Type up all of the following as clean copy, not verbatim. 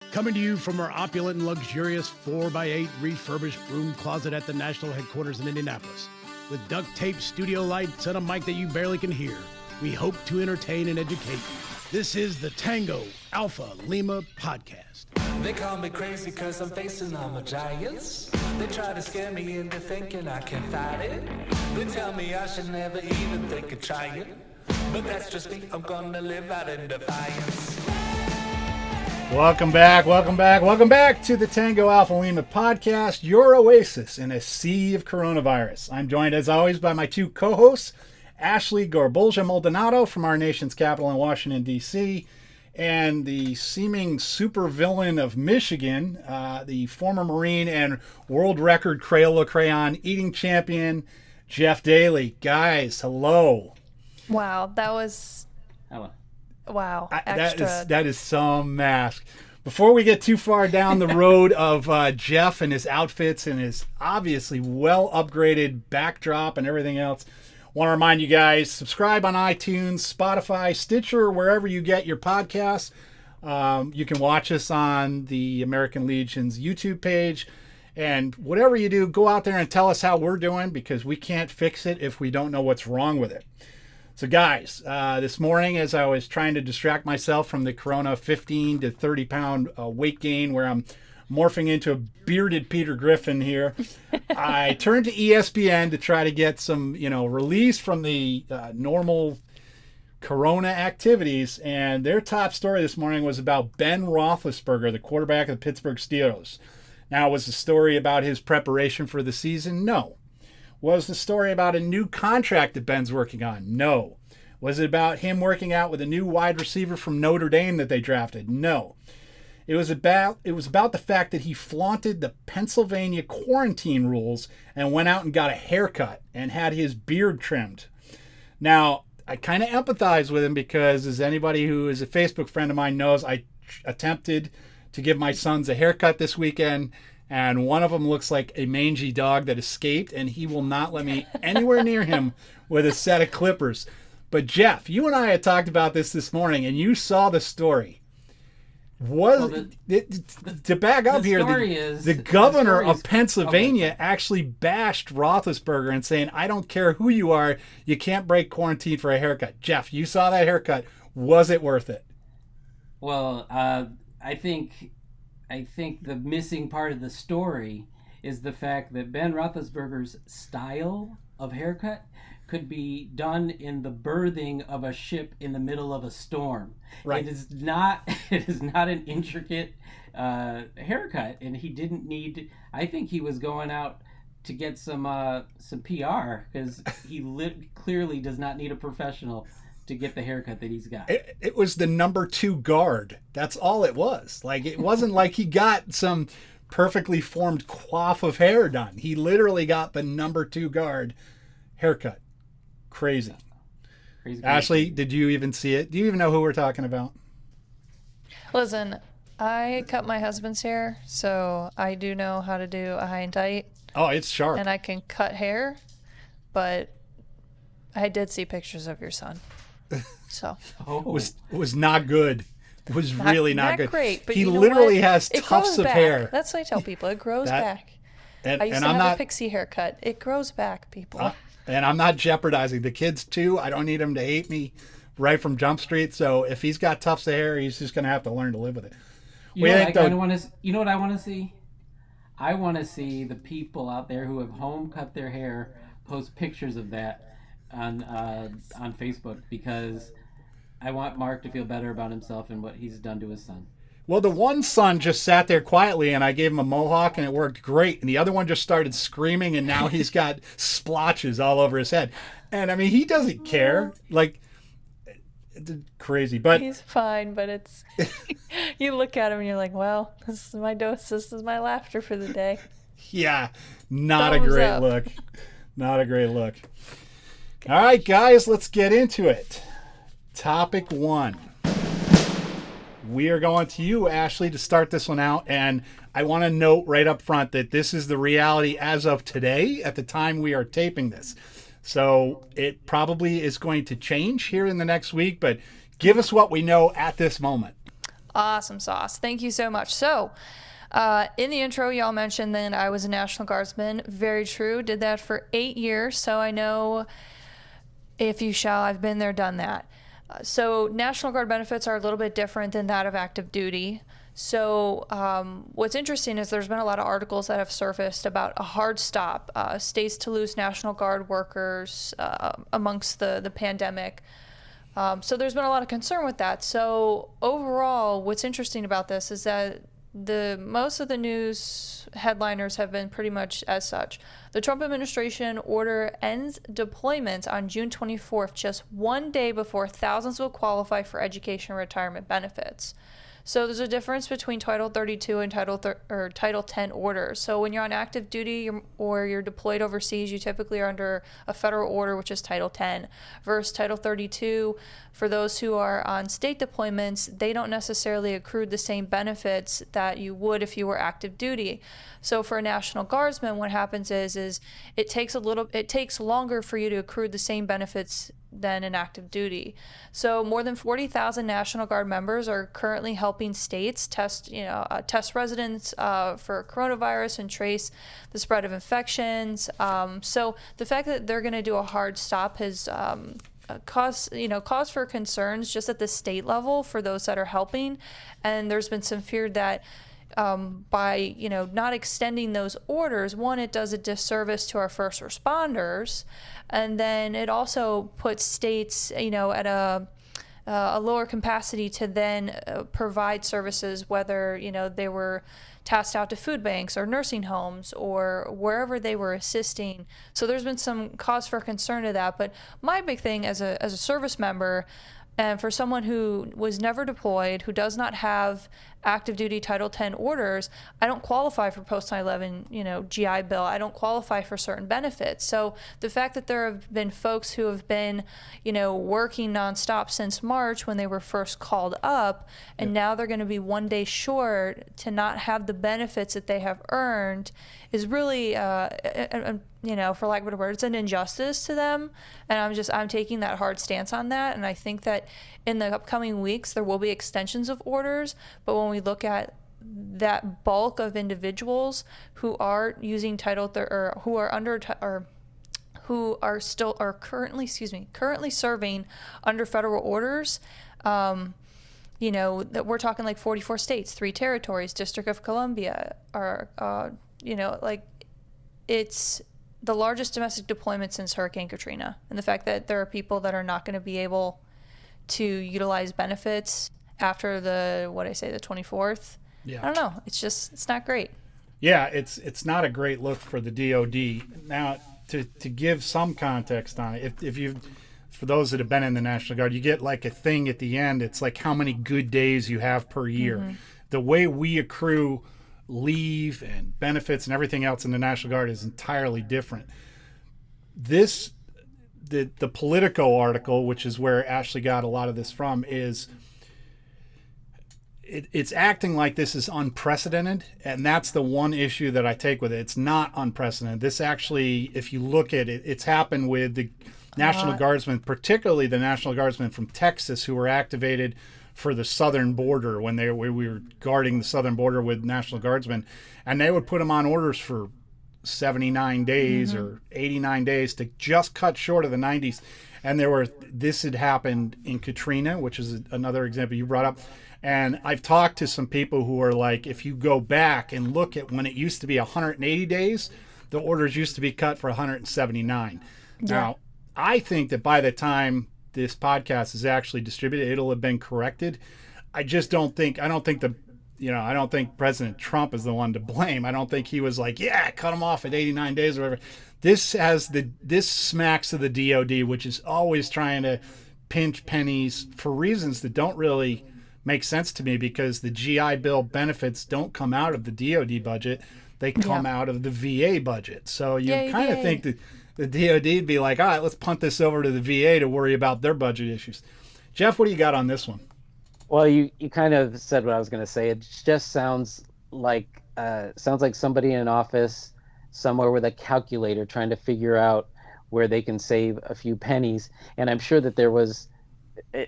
Coming to you from our opulent and luxurious 4x8 refurbished room closet at the national headquarters in Indianapolis. With duct tape, studio lights, and a mic that you barely can hear, we hope to entertain and educate you. This is the Tango Alpha Lima podcast. They call me crazy cause I'm facing all my giants. They try to scare me into thinking I can fight it. They tell me I should never even think of trying. But that's just me, I'm gonna live out in defiance. Welcome back to the Tango Alpha Lima podcast, your oasis in a sea of coronavirus. I'm joined as always by my two co-hosts, Ashley Gorbolja Maldonado from our nation's capital in Washington, D.C., and the seeming supervillain of Michigan, the former Marine and world record Crayola crayon eating champion, Jeff Daly. Guys, hello. Wow, that was... Hello. Wow, extra. That is some mask. Before we get too far down the road of Jeff and his outfits and his obviously well upgraded backdrop and everything else, I want to remind you guys, subscribe on iTunes, Spotify, Stitcher, wherever you get your podcasts. You can watch us on the American Legion's YouTube page. And whatever you do, go out there and tell us how we're doing, because we can't fix it if we don't know what's wrong with it. So guys, this morning as I was trying to distract myself from the Corona 15 to 30 pound weight gain where I'm morphing into a bearded Peter Griffin here, I turned to ESPN to try to get some, release from the normal Corona activities. And their top story this morning was about Ben Roethlisberger, the quarterback of the Pittsburgh Steelers. Now, was the story about his preparation for the season? No. Was the story about a new contract that Ben's working on? No. Was it about him working out with a new wide receiver from Notre Dame that they drafted? No. It was about the fact that he flaunted the Pennsylvania quarantine rules and went out and got a haircut and had his beard trimmed. Now, I kind of empathize with him because, as anybody who is a Facebook friend of mine knows, I attempted to give my sons a haircut this weekend. And one of them looks like a mangy dog that escaped, and he will not let me anywhere near him with a set of clippers. But Jeff, you and I had talked about this morning, and you saw the story. To back up here, the governor of Pennsylvania actually bashed Roethlisberger and saying, I don't care who you are, you can't break quarantine for a haircut. Jeff, you saw that haircut. Was it worth it? Well, I think the missing part of the story is the fact that Ben Roethlisberger's style of haircut could be done in the berthing of a ship in the middle of a storm. Right. It is not an intricate haircut, and he didn't need. I think he was going out to get some PR, because he clearly does not need a professional to get the haircut that he's got. It was the number 2 guard. That's all it was. Like, it wasn't like he got some perfectly formed coif of hair done. He literally got the number 2 guard haircut. Crazy. Ashley, did you even see it? Do you even know who we're talking about? Listen, I cut my husband's hair, so I do know how to do a high and tight. Oh, it's sharp. And I can cut hair, but I did see pictures of your son. So it was not good. It was really not good. Great, but he literally has it tufts of back. hair. That's what I tell people. It grows back. And I used to have a pixie haircut. It grows back, people. And I'm not jeopardizing the kids too. I don't need them to hate me right from Jump Street. So if he's got tufts of hair, he's just going to have to learn to live with it. You know what I want to see? I want to see the people out there who have home cut their hair post pictures of that on Facebook, because I want Mark to feel better about himself and what he's done to his son. Well, the one son just sat there quietly, and I gave him a mohawk, and it worked great. And the other one just started screaming, and now he's got splotches all over his head. And, I mean, he doesn't care. Like, it's crazy. But he's fine, but it's... you look at him, and you're like, well, this is my dose. This is my laughter for the day. Yeah, not a great look. Not a great look. All right, guys, let's get into it. Topic 1. We are going to you, Ashley, to start this one out. And I want to note right up front that this is the reality as of today at the time we are taping this. So it probably is going to change here in the next week, but give us what we know at this moment. Awesome sauce. Thank you so much. So, in the intro, y'all mentioned that I was a National Guardsman. Very true. Did that for 8 years. So I know, if you shall, I've been there, done that. So National Guard benefits are a little bit different than that of active duty. So what's interesting is there's been a lot of articles that have surfaced about a hard stop, states to lose National Guard workers amongst the pandemic. So there's been a lot of concern with that. So overall, what's interesting about this is that most of the news headliners have been pretty much as such. The Trump administration order ends deployments on June 24th, just one day before thousands will qualify for education retirement benefits. So there's a difference between Title 32 and Title 10 orders. So when you're on active duty or you're deployed overseas, you typically are under a federal order, which is Title 10, versus Title 32. For those who are on state deployments, they don't necessarily accrue the same benefits that you would if you were active duty. So for a National Guardsman, what happens is it takes longer for you to accrue the same benefits than an active duty. So more than 40,000 National Guard members are currently helping states test residents for coronavirus and trace the spread of infections. So the fact that they're going to do a hard stop has cause for concerns just at the state level for those that are helping. And there's been some fear that by not extending those orders, one, it does a disservice to our first responders, and then it also puts states at a lower capacity to then provide services, whether they were tasked out to food banks or nursing homes or wherever they were assisting. So there's been some cause for concern to that. But my big thing as a service member, and for someone who was never deployed, who does not have active duty Title 10 orders, I don't qualify for post 9/11, GI Bill. I don't qualify for certain benefits. So the fact that there have been folks who have been, working nonstop since March when they were first called up, and now they're going to be one day short to not have the benefits that they have earned is really, for lack of a better word, it's an injustice to them. And I'm taking that hard stance on that. And I think that in the upcoming weeks, there will be extensions of orders. But when we look at that bulk of individuals who are using or who are under, or who are currently serving under federal orders, that we're talking like 44 states, 3 territories, District of Columbia, it's the largest domestic deployment since Hurricane Katrina. And the fact that there are people that are not going to be able to utilize benefits after the 24th. Yeah. I don't know. It's not great. Yeah, it's not a great look for the DOD. Now, to give some context on it, if you, for those that have been in the National Guard, you get like a thing at the end. It's like how many good days you have per year. Mm-hmm. The way we accrue leave and benefits and everything else in the National Guard is entirely different. The Politico article, which is where Ashley got a lot of this from, is it's acting like this is unprecedented, and that's the one issue that I take with it. It's not unprecedented. This actually, if you look at it, it's happened with the National Guardsmen, particularly the National Guardsmen from Texas who were activated for the southern border when we were guarding the southern border with National Guardsmen, and they would put them on orders for 79 days or 89 days to just cut short of the 90s. And this had happened in Katrina, which is another example you brought up. And I've talked to some people who are like, if you go back and look at when it used to be 180 days, the orders used to be cut for 179. Yeah. Now, I think that by the time this podcast is actually distributed, it'll have been corrected. I don't think President Trump is the one to blame. I don't think he was like, yeah, cut them off at 89 days or whatever. This smacks of the DOD, which is always trying to pinch pennies for reasons that don't really make sense to me, because the GI Bill benefits don't come out of the DOD budget. They come out of the VA budget. So you kind of think that the DOD would be like, all right, let's punt this over to the VA to worry about their budget issues. Jeff, what do you got on this one? Well, you kind of said what I was going to say. It just sounds like somebody in an office somewhere with a calculator trying to figure out where they can save a few pennies. And I'm sure that there was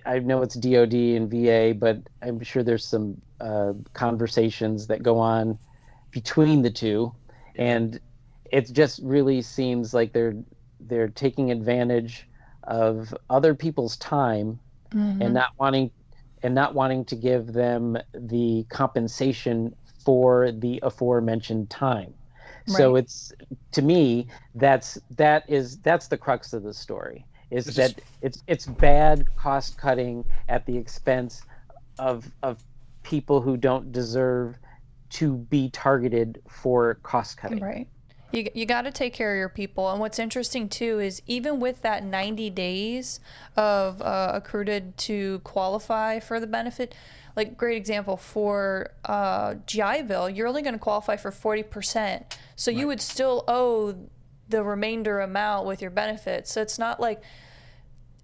I know it's DoD and VA, but I'm sure there's some conversations that go on between the two, and it just really seems like they're taking advantage of other people's time and not wanting to give them the compensation for the aforementioned time. So Right. it's, to me, that's the crux of the story, is This that is it's bad cost cutting at the expense of people who don't deserve to be targeted for cost cutting. Right. You got to take care of your people. And what's interesting too is even with that 90 days of accrued to qualify for the benefit, like great example for GI Bill, you're only going to qualify for 40%. So you would still owe the remainder amount with your benefits. So it's not like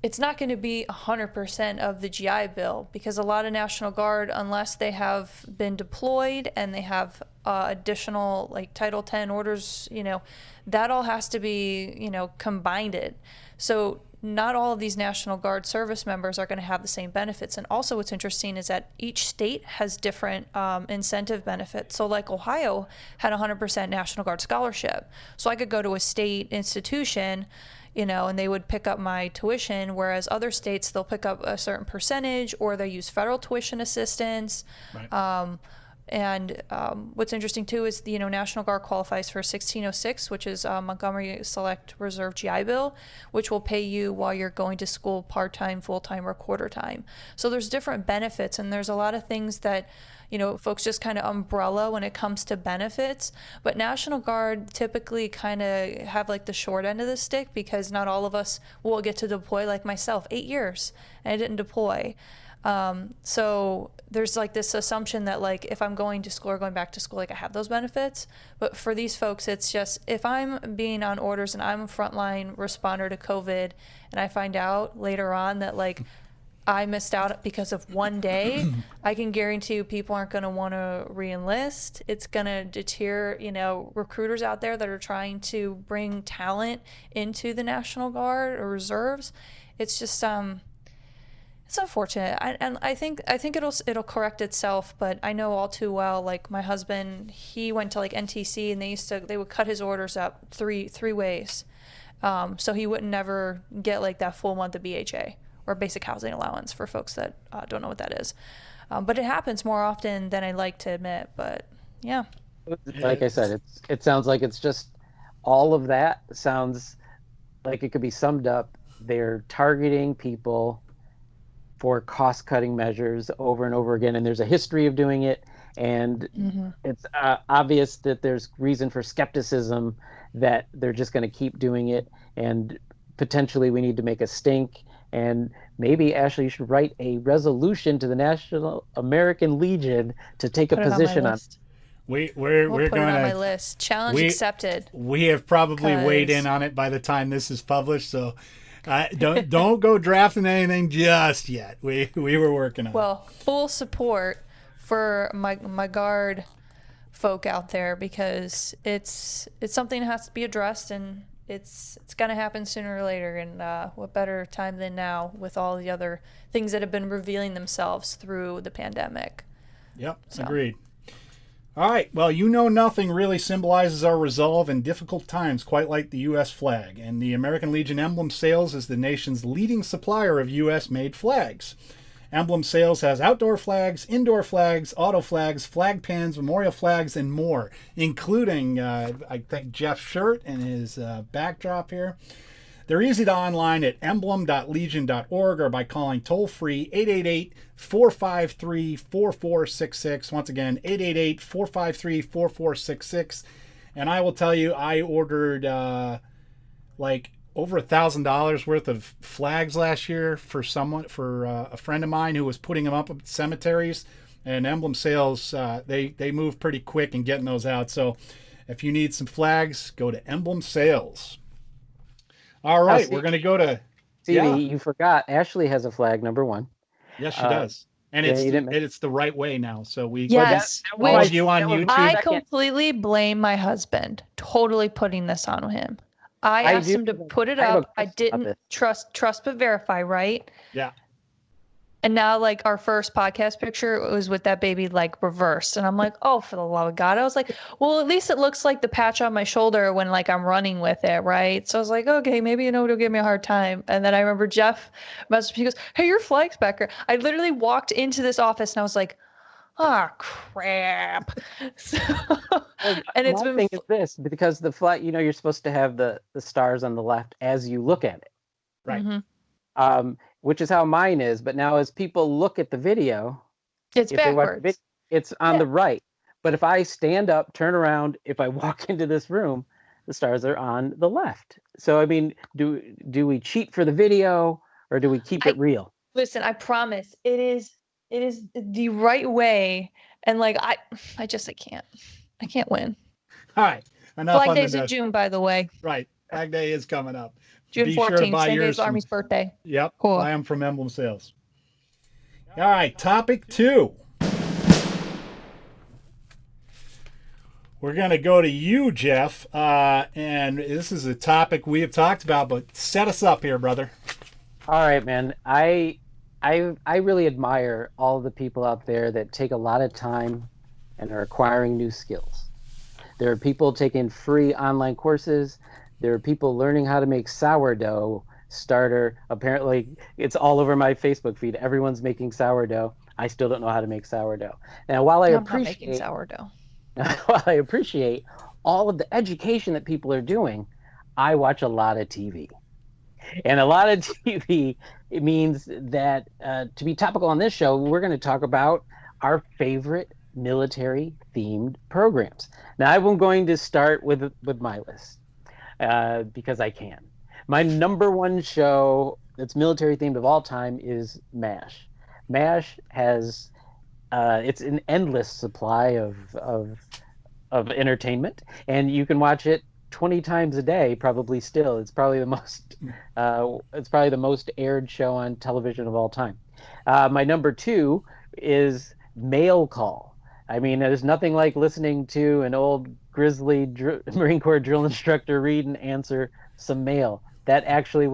it's not going to be 100% of the GI Bill, because a lot of National Guard, unless they have been deployed and they have additional like Title 10 orders, that all has to be, combined. So not all of these National Guard service members are going to have the same benefits. And also what's interesting is that each state has different incentive benefits. So like Ohio had 100% National Guard scholarship. So I could go to a state institution, and they would pick up my tuition, whereas other states, they'll pick up a certain percentage or they use federal tuition assistance. right. What's interesting too is National Guard qualifies for 1606, which is Montgomery Select Reserve GI Bill, which will pay you while you're going to school part-time, full-time, or quarter time. So there's different benefits, and there's a lot of things that folks just kind of umbrella when it comes to benefits. But National Guard typically kind of have like the short end of the stick, because not all of us will get to deploy, like myself, 8 years, and I didn't deploy. So there's like this assumption that like if I'm going to school or going back to school, like I have those benefits. But for these folks, it's just if I'm being on orders and I'm a frontline responder to COVID, and I find out later on that like I missed out because of one day, I can guarantee you people aren't going to want to re-enlist. It's going to deter, recruiters out there that are trying to bring talent into the National Guard or reserves. It's just it's unfortunate. I think it'll correct itself, but I know all too well, like my husband, he went to like NTC, and they would cut his orders up three ways. So he wouldn't never get like that full month of BHA, or basic housing allowance, for folks that don't know what that is. But it happens more often than I like to admit, but yeah. Like I said, it sounds like it's just all of that sounds like it could be summed up. They're targeting people for cost-cutting measures over and over again, and there's a history of doing it, and it's obvious that there's reason for skepticism that they're just going to keep doing it, and potentially we need to make a stink. And maybe, Ashley, you should write a resolution to the National American Legion to take Put a it on my position on. list. We're We'll put going it on my to list. Challenge accepted. we have probably weighed in on it by the time this is published, so don't go drafting anything just yet. We were working on it. Well, full support for my Guard folk out there, because it's something that has to be addressed, and it's going to happen sooner or later. And what better time than now with all the other things that have been revealing themselves through the pandemic. Yep, agreed. All right, well, nothing really symbolizes our resolve in difficult times quite like the U.S. flag, and the American Legion Emblem Sales is the nation's leading supplier of U.S.-made flags. Emblem Sales has outdoor flags, indoor flags, auto flags, flag pins, memorial flags, and more, including, I think, Jeff's shirt and his backdrop here. They're easy to online at emblem.legion.org or by calling toll-free 888-453-4466. Once again, 888-453-4466. And I will tell you, I ordered over $1,000 worth of flags last year for a friend of mine who was putting them up at cemeteries. And Emblem Sales, they move pretty quick in getting those out. So if you need some flags, go to Emblem Sales. All right, we're going to go to... Stevie, you forgot. Ashley has a flag, number one. Yes, she does. And it's the right way now. So we... Yes. All of you on YouTube... I completely blame my husband. Totally putting this on him. I asked him to put it up. I didn't trust but verify, right? Yeah. And now, like, our first podcast picture was with that baby, like, reversed. And I'm like, oh, for the love of God. I was like, well, at least it looks like the patch on my shoulder when, like, I'm running with it, right? So I was like, okay, maybe, it'll give me a hard time. And then I remember Jeff messaged me, he goes, hey, your flag's back here. I literally walked into this office and I was like, oh, crap. So, and it's My been, thing is this, because the flag, you're supposed to have the stars on the left as you look at it. Right. Which is how mine is. But now as people look at the video, it's if they watch the backwards. video, it's on the right. But if I stand up, turn around, if I walk into this room, the stars are on the left. So, I mean, do we cheat for the video or do we keep it real? Listen, I promise it is the right way. And like, I can't win. All right. Enough Flag on Day's the in June, by the way. Right. Flag Day is coming up. June Be 14th, sure to buy same day yours as from- Army's birthday. Yep. Cool. Buy them from Emblem Sales. All right. Topic 2. We're going to go to you, Jeff. And this is a topic we have talked about, but set us up here, brother. All right, man. I really admire all the people out there that take a lot of time and are acquiring new skills. There are people taking free online courses. There are people learning how to make sourdough starter. Apparently, it's all over my Facebook feed. Everyone's making sourdough. I still don't know how to make sourdough. Now, while I'm not making sourdough. while I appreciate all of the education that people are doing, I watch a lot of TV. And a lot of TV, it means that to be topical on this show, we're going to talk about our favorite military-themed programs. Now, I'm going to start with my list because I can. My number one show that's military-themed of all time is MASH. MASH has it's an endless supply of entertainment, and you can watch it 20 times a day, probably still. It's probably the most aired show on television of all time. My number 2 is Mail Call. I mean, there's nothing like listening to an old grizzly Marine Corps drill instructor read and answer some mail. That actually,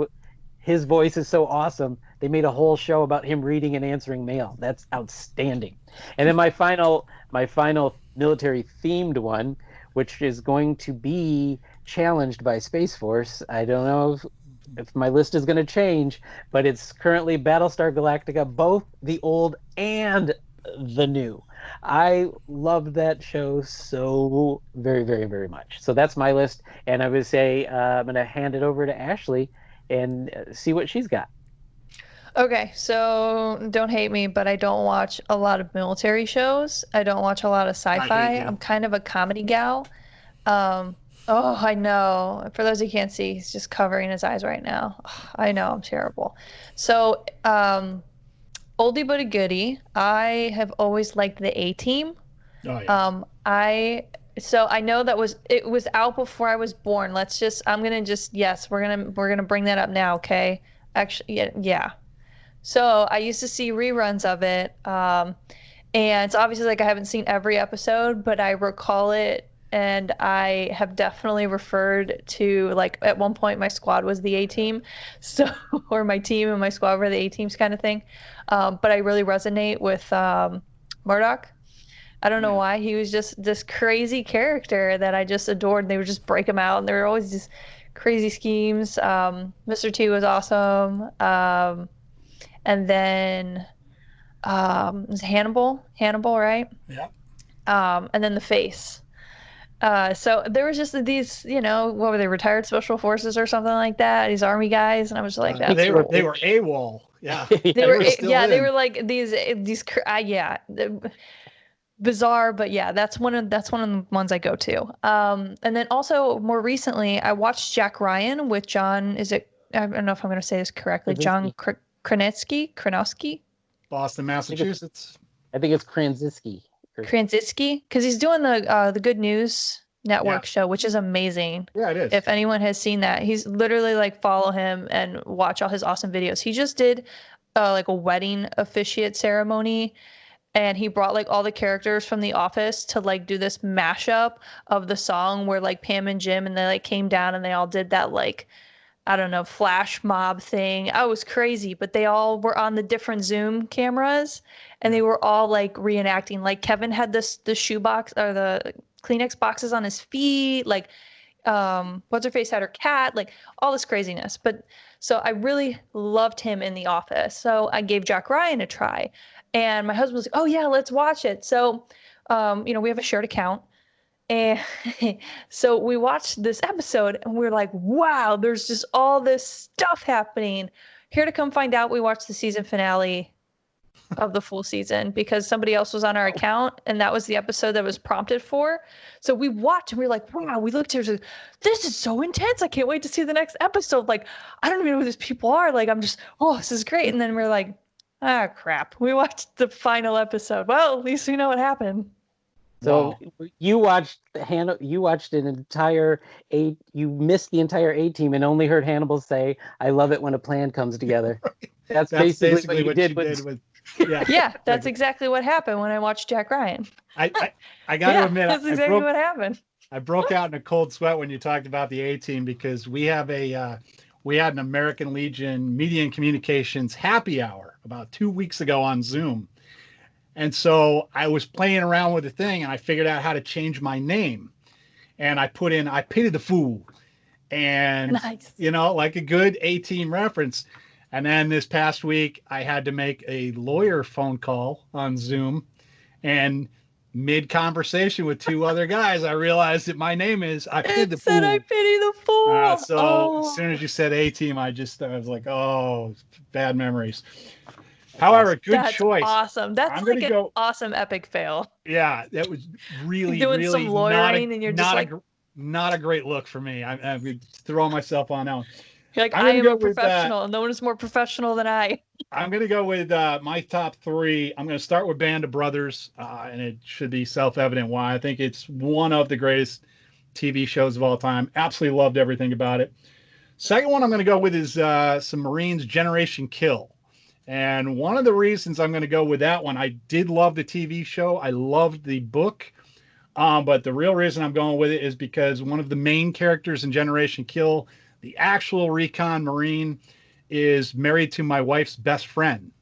his voice is so awesome. They made a whole show about him reading and answering mail. That's outstanding. And then my final military themed one, which is going to be challenged by Space Force. I don't know if my list is going to change, but it's currently Battlestar Galactica, both the old and the new. I love that show so very, very, very much. So that's my list. And I would say I'm going to hand it over to Ashley and see what she's got. Okay, so don't hate me, but I don't watch a lot of military shows. I don't watch a lot of sci-fi. I'm kind of a comedy gal. Oh, I know. For those who can't see, he's just covering his eyes right now. I know, I'm terrible. So, oldie but a goodie. I have always liked the A-Team. Oh, yeah. I know it was out before I was born. We're gonna bring that up now, okay? Actually, yeah. So I used to see reruns of it, and it's obviously like I haven't seen every episode, but I recall it, and I have definitely referred to, like, at one point my squad was the A-Team, so or my team and my squad were the A-Teams kind of thing. But I really resonate with Murdoch. I don't know why. He was just this crazy character that I just adored. They would just break him out, and there were always these crazy schemes. Mr. T was awesome. And then it was Hannibal, right? Yeah. And then the Face. So there was just these, what were they, retired special forces or something like that? These army guys, and I was like, they were AWOL. Yeah. They were like these bizarre, but yeah, that's one of the ones I go to. And then also more recently, I watched Jack Ryan with John. I don't know if I'm going to say this correctly. John Krasinski, Boston, Massachusetts. I think it's Krasinski, because he's doing the Good News Network show, which is amazing. Yeah, it is. If anyone has seen that, he's literally like, follow him and watch all his awesome videos. He just did like a wedding officiate ceremony, and he brought like all the characters from The Office to like do this mashup of the song where like Pam and Jim, and they like came down and they all did that like I don't know, flash mob thing. I was crazy, but they all were on the different Zoom cameras and they were all like reenacting. Like Kevin had the shoe box or the Kleenex boxes on his feet, like what's her face had her cat, like all this craziness. But so I really loved him in The Office. So I gave Jack Ryan a try. And my husband was like, "Oh yeah, let's watch it." So we have a shared account. And so we watched this episode and we're like, wow, there's just all this stuff happening. Here to come find out, we watched the season finale of the full season because somebody else was on our account and that was the episode that was prompted for. So we watched and we were like, wow, we looked here, like, this is so intense. I can't wait to see the next episode. Like, I don't even know who these people are. Like, I'm just, oh, this is great. And then we're like, ah, crap. We watched the final episode. Well, at least we know what happened. So you watched an entire you missed the entire A-team and only heard Hannibal say, "I love it when a plan comes together." That's basically what you did with yeah, that's exactly what happened when I watched Jack Ryan. I got to admit, that's exactly what happened. I broke out in a cold sweat when you talked about the A-team because we had an American Legion Media and Communications happy hour about 2 weeks ago on Zoom. And so I was playing around with the thing and I figured out how to change my name. And I put in, I pity the fool. And, nice. Like a good A-team reference. And then this past week, I had to make a lawyer phone call on Zoom. And mid-conversation with two other guys, I realized that my name is I Pity the Fool. I Pity the Fool. As soon as you said A-team, I was like, oh, bad memories. However, good choice. Awesome. That's like an awesome epic fail. Yeah, that was really, doing really some lawyering and you're just like, not a great look for me. I'm throwing myself on that one. You're like, I am a professional. No one is more professional than I. I'm going to go with my top three. I'm going to start with Band of Brothers, and it should be self-evident why. I think it's one of the greatest TV shows of all time. Absolutely loved everything about it. Second one I'm going to go with is some Marines, Generation Kill. And one of the reasons I'm going to go with that one, I did love the TV show. I loved the book. But the real reason I'm going with it is because one of the main characters in Generation Kill, the actual recon Marine, is married to my wife's best friend.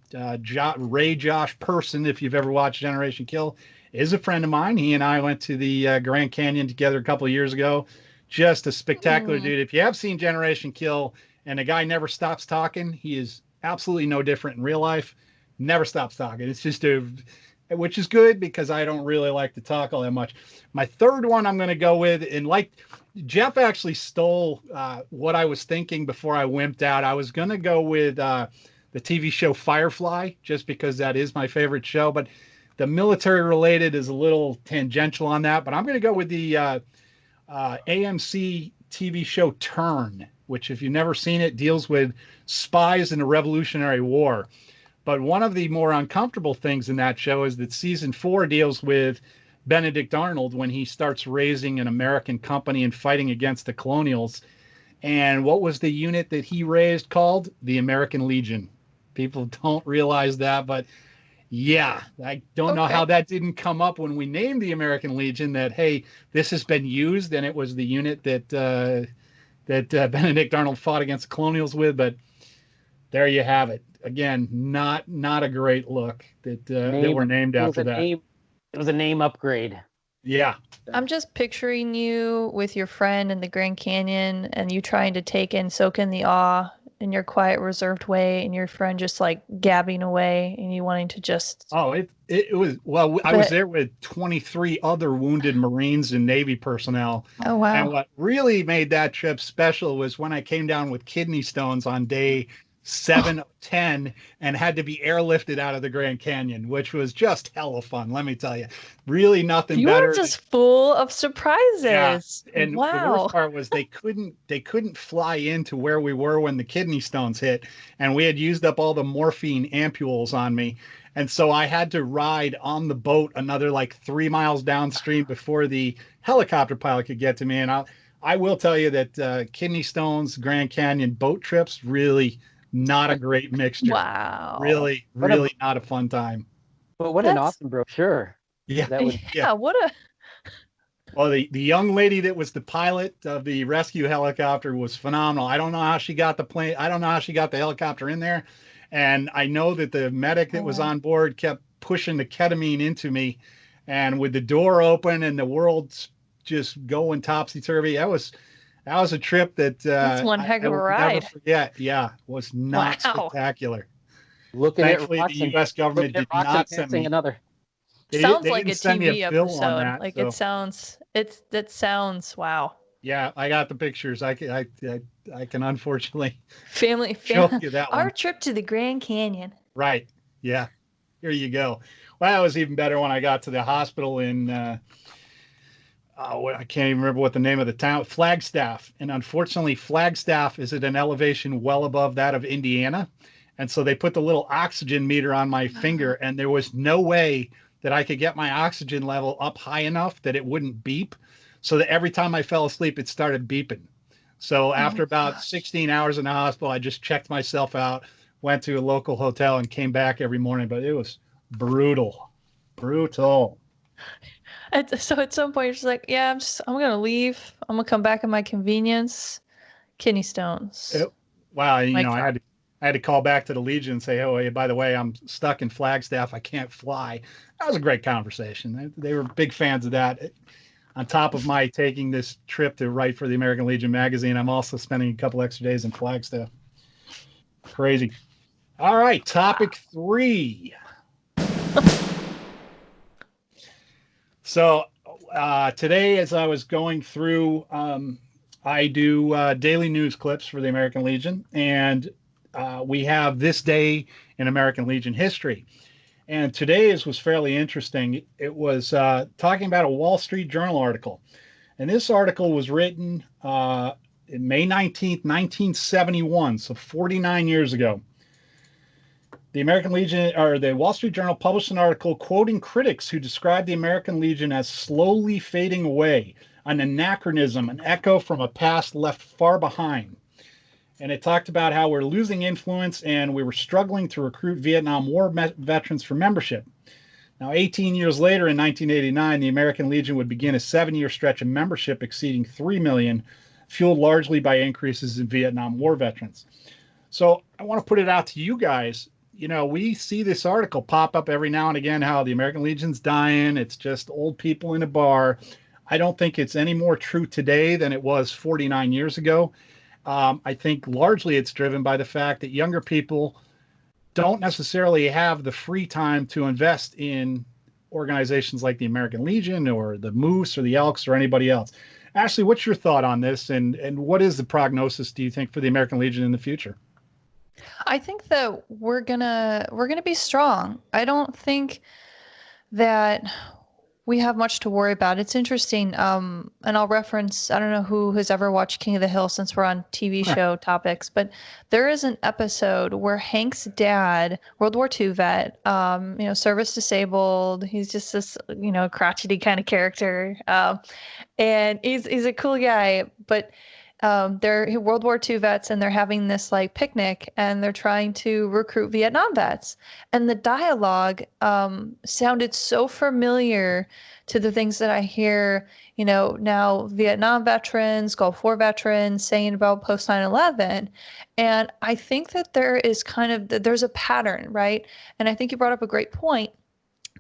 Ray Josh Person, if you've ever watched Generation Kill, is a friend of mine. He and I went to the Grand Canyon together a couple of years ago. Just a spectacular dude. If you have seen Generation Kill and the guy never stops talking, he is absolutely no different in real life. Never stops talking. It's just which is good because I don't really like to talk all that much. My third one I'm going to go with, and like Jeff actually stole what I was thinking before I wimped out. I was going to go with the TV show Firefly, just because that is my favorite show, but the military related is a little tangential on that. But I'm going to go with the AMC TV show Turn, which, if you've never seen it, deals with spies in the Revolutionary War. But one of the more uncomfortable things in that show is that season 4 deals with Benedict Arnold when he starts raising an American company and fighting against the colonials. And what was the unit that he raised called? The American Legion. People don't realize that, but yeah, I don't know how that didn't come up when we named the American Legion, that, hey, this has been used, and it was the unit that Benedict Arnold fought against the colonials with. But there you have it. Again, not a great look that were named after that. It was a name upgrade. Yeah. I'm just picturing you with your friend in the Grand Canyon and you trying to soak in the awe in your quiet, reserved way, and your friend just like gabbing away and you wanting to just... Oh, it was, well, I was there with 23 other wounded Marines and Navy personnel. Oh, wow. And what really made that trip special was when I came down with kidney stones on day 7 of 10 and had to be airlifted out of the Grand Canyon, which was just hella fun, let me tell you. Really nothing better. You were just full of surprises. Yeah. And wow. The worst part was they couldn't fly into where we were when the kidney stones hit, and we had used up all the morphine ampules on me. And so I had to ride on the boat another like 3 miles downstream before the helicopter pilot could get to me. And I will tell you that kidney stones, Grand Canyon boat trips, really not a great mixture. Wow. Really not a fun time. But what an awesome brochure. Yeah. That was, what a... Oh, the young lady that was the pilot of the rescue helicopter was phenomenal. I don't know how she got the plane. I don't know how she got the helicopter in there. And I know that the medic that was wow. on board kept pushing the ketamine into me. And with the door open and the world just going topsy-turvy, that was a trip that That's one heck I of a will never ride. forget. Yeah, was not Wow. spectacular. Looking at Thankfully, the rocks and U.S. government looking at did rocks and not send passing me. another. Sounds They like didn't a send me a TV bill on episode. that. Like So that sounds wow. yeah, I got the pictures. I can unfortunately Family, show family. you that Our one. trip to the Grand Canyon. Right. Yeah. Here you go. Well, that was even better when I got to the hospital in I can't even remember what the name of the town, Flagstaff. And unfortunately, Flagstaff is at an elevation well above that of Indiana. And so they put the little oxygen meter on my finger, and there was no way that I could get my oxygen level up high enough that it wouldn't beep. So that every time I fell asleep, it started beeping. So Oh after about gosh. 16 hours in the hospital, I just checked myself out, went to a local hotel, and came back every morning. But it was brutal, brutal. So at some point, you're just like, yeah, I'm gonna leave. I'm gonna come back at my convenience. Kidney stones. It, wow, Mic drop. I had to call back to the Legion and say, "Oh, hey, by the way, I'm stuck in Flagstaff. I can't fly." That was a great conversation. They were big fans of that. On top of my taking this trip to write for the American Legion magazine, I'm also spending a couple extra days in Flagstaff. Crazy. All right, topic 3. So today, as I was going through, I do daily news clips for the American Legion, and we have this day in American Legion history. And today's was fairly interesting. It was talking about a Wall Street Journal article. And this article was written in May 19th, 1971, so 49 years ago. The American Legion, or the Wall Street Journal, published an article quoting critics who described the American Legion as slowly fading away, an anachronism, an echo from a past left far behind. And it talked about how we're losing influence and we were struggling to recruit Vietnam War veterans for membership. Now, 18 years later, in 1989, the American Legion would begin a 7-year stretch of membership exceeding 3 million, fueled largely by increases in Vietnam War veterans. So I want to put it out to you guys. We see this article pop up every now and again, how the American Legion's dying. It's just old people in a bar. I don't think it's any more true today than it was 49 years ago. I think largely it's driven by the fact that younger people don't necessarily have the free time to invest in organizations like the American Legion or the Moose or the Elks or anybody else. Ashley, what's your thought on this, and what is the prognosis, do you think, for the American Legion in the future? I think that we're gonna be strong. I don't think that we have much to worry about. It's interesting. And I'll reference, I don't know who has ever watched King of the Hill since we're on TV show topics, but there is an episode where Hank's dad, World War II vet, service disabled. He's just this, crotchety kind of character. And he's a cool guy, but they're World War II vets and they're having this like picnic and they're trying to recruit Vietnam vets. And the dialogue sounded so familiar to the things that I hear, now Vietnam veterans, Gulf War veterans saying about post 9/11. And I think that there is there's a pattern, right? And I think you brought up a great point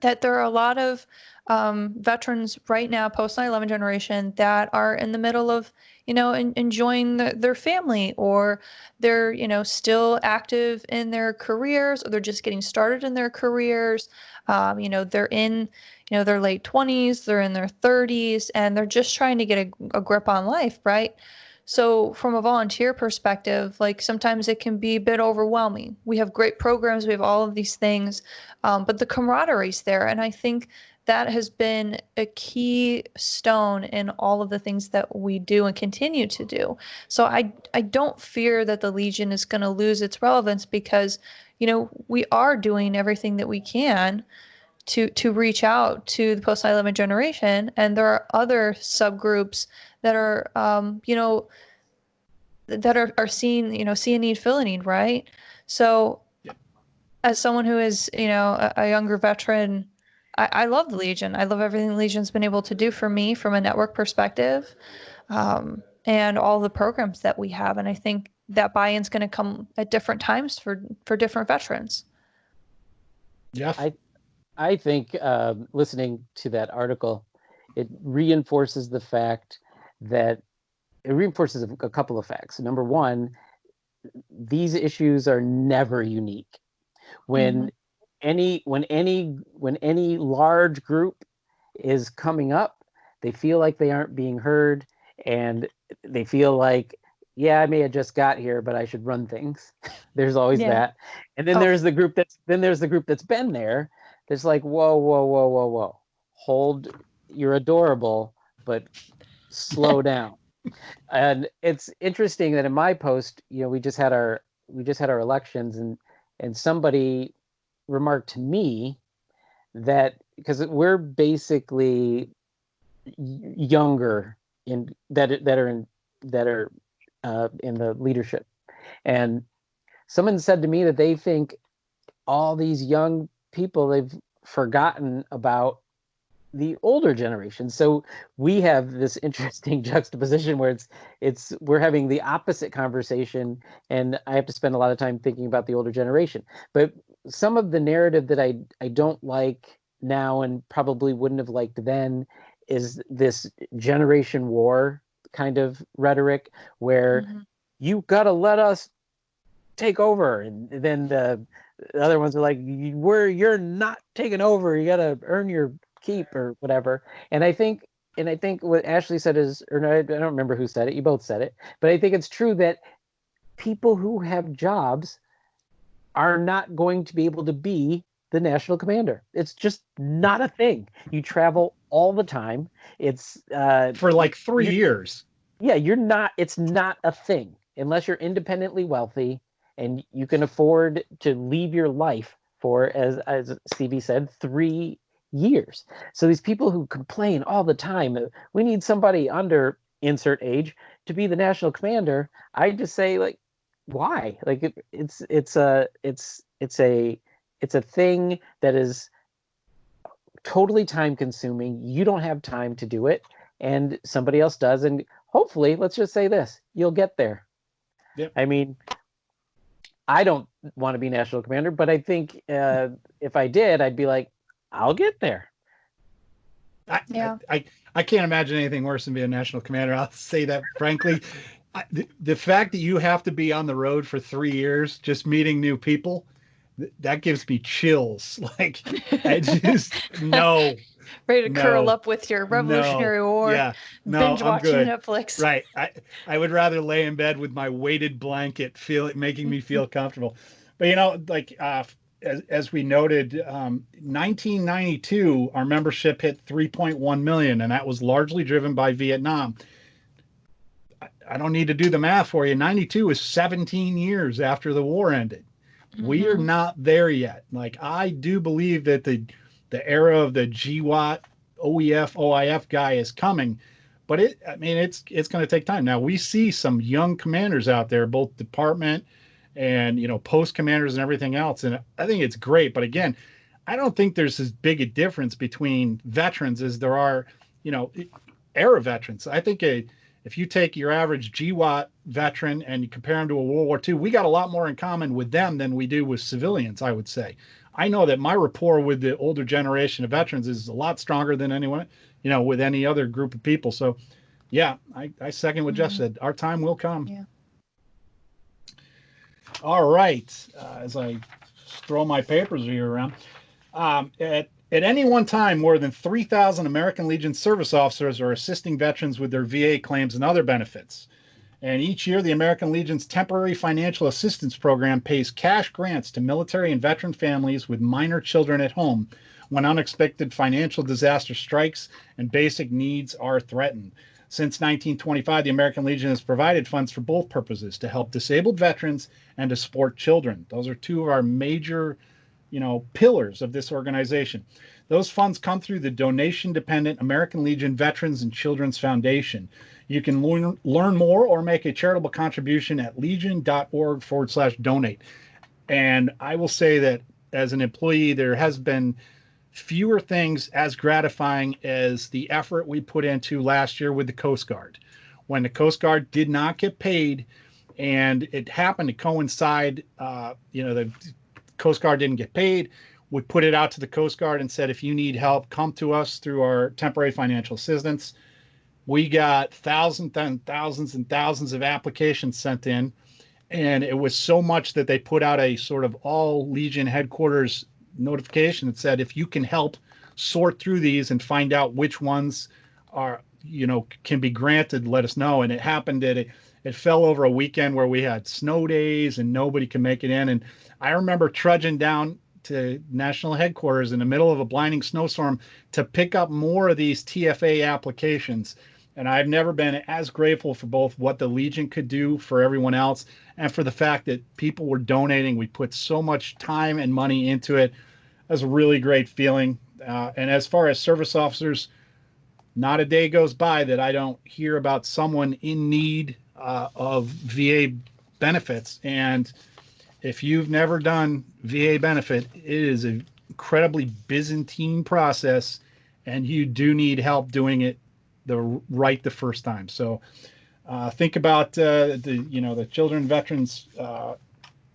that there are a lot of veterans right now, post 9/11 generation, that are in the middle of, enjoying their family, or they're, still active in their careers, or they're just getting started in their careers. They're in, their late 20s, they're in their 30s, and they're just trying to get a grip on life, right? So from a volunteer perspective, like sometimes it can be a bit overwhelming. We have great programs, we have all of these things, but the camaraderie's there. And I think that has been a key stone in all of the things that we do and continue to do. So I don't fear that the Legion is going to lose its relevance because, we are doing everything that we can to reach out to the post 9/11 generation. And there are other subgroups that are, that are seeing, see a need, fill a need, right? So as someone who is, a younger veteran, I love the Legion. I love everything the Legion's been able to do for me from a network perspective, and all the programs that we have. And I think that buy-in's going to come at different times for different veterans. Yeah. I think listening to that article, it reinforces the fact that it reinforces a couple of facts. Number one, these issues are never unique. When any large group is coming up, they feel like they aren't being heard, and they feel like, yeah, I may have just got here, but I should run things. There's always that. And then there's the group that's been there. That's like, whoa. Hold, you're adorable, but slow down. And it's interesting that in my post, we just had our elections, and somebody remarked to me that because we're basically younger that are in the leadership, and someone said to me that they think all these young people, they've forgotten about the older generation. So we have this interesting juxtaposition where we're having the opposite conversation, and I have to spend a lot of time thinking about the older generation. But some of the narrative that I don't like now and probably wouldn't have liked then is this generation war kind of rhetoric where you got to let us take over, and then the other ones are like, you're not taking over, you got to earn your keep or whatever. And I think what Ashley said is, or no, I don't remember who said it, you both said it, but I think it's true that people who have jobs are not going to be able to be the national commander. It's just not a thing. You travel all the time. It's for like 3 years. Yeah, it's not a thing unless you're independently wealthy and you can afford to leave your life for, as Stevie said, 3 years. So these people who complain all the time, we need somebody under insert age to be the national commander. I just say, like, why? Like it's a thing that is totally time consuming. You don't have time to do it, and somebody else does. And hopefully, let's just say this, you'll get there. Yep. I mean, I don't want to be national commander, but I think if I did, I'd be like, I'll get there. I can't imagine anything worse than being a national commander. I'll say that frankly. The fact that you have to be on the road for 3 years, just meeting new people, that gives me chills. Like, I just, no. Ready to curl up with your Revolutionary War. Yeah. No, binge watching Netflix. Right. I would rather lay in bed with my weighted blanket, making me feel comfortable. But, like, as we noted, 1992, our membership hit 3.1 million, and that was largely driven by Vietnam. I don't need to do the math for you. 92 is 17 years after the war ended. We are not there yet. Like, I do believe that the era of the GWAT, OEF, OIF guy is coming, but it's going to take time. Now, we see some young commanders out there, both department and, post commanders and everything else. And I think it's great. But again, I don't think there's as big a difference between veterans as there are, era veterans. I think if you take your average GWAT veteran and you compare them to a World War II, we got a lot more in common with them than we do with civilians, I would say. I know that my rapport with the older generation of veterans is a lot stronger than anyone, with any other group of people. So, yeah, I second what Jeff said. Our time will come. Yeah. All right. As I throw my papers here around, at any one time, more than 3,000 American Legion service officers are assisting veterans with their VA claims and other benefits. And each year, the American Legion's Temporary Financial Assistance Program pays cash grants to military and veteran families with minor children at home when unexpected financial disaster strikes and basic needs are threatened. Since 1925, the American Legion has provided funds for both purposes, to help disabled veterans and to support children. Those are two of our major pillars of this organization. Those funds come through the donation-dependent American Legion Veterans and Children's Foundation. You can learn more or make a charitable contribution at legion.org/donate. And I will say that as an employee, there has been fewer things as gratifying as the effort we put into last year with the Coast Guard. When the Coast Guard did not get paid, and it happened to coincide, the Coast Guard didn't get paid. We put it out to the Coast Guard and said, if you need help, come to us through our temporary financial assistance. We got thousands and thousands and thousands of applications sent in. And it was so much that they put out a sort of all Legion headquarters notification that said, if you can help sort through these and find out which ones are, can be granted, let us know. And it happened that it fell over a weekend where we had snow days and nobody could make it in. And I remember trudging down to national headquarters in the middle of a blinding snowstorm to pick up more of these TFA applications. And I've never been as grateful for both what the Legion could do for everyone else and for the fact that people were donating. We put so much time and money into it. It was a really great feeling. And as far as service officers, not a day goes by that I don't hear about someone in need of VA benefits. And if you've never done VA benefit, it is an incredibly Byzantine process, and you do need help doing it the first time. So think about the Children Veterans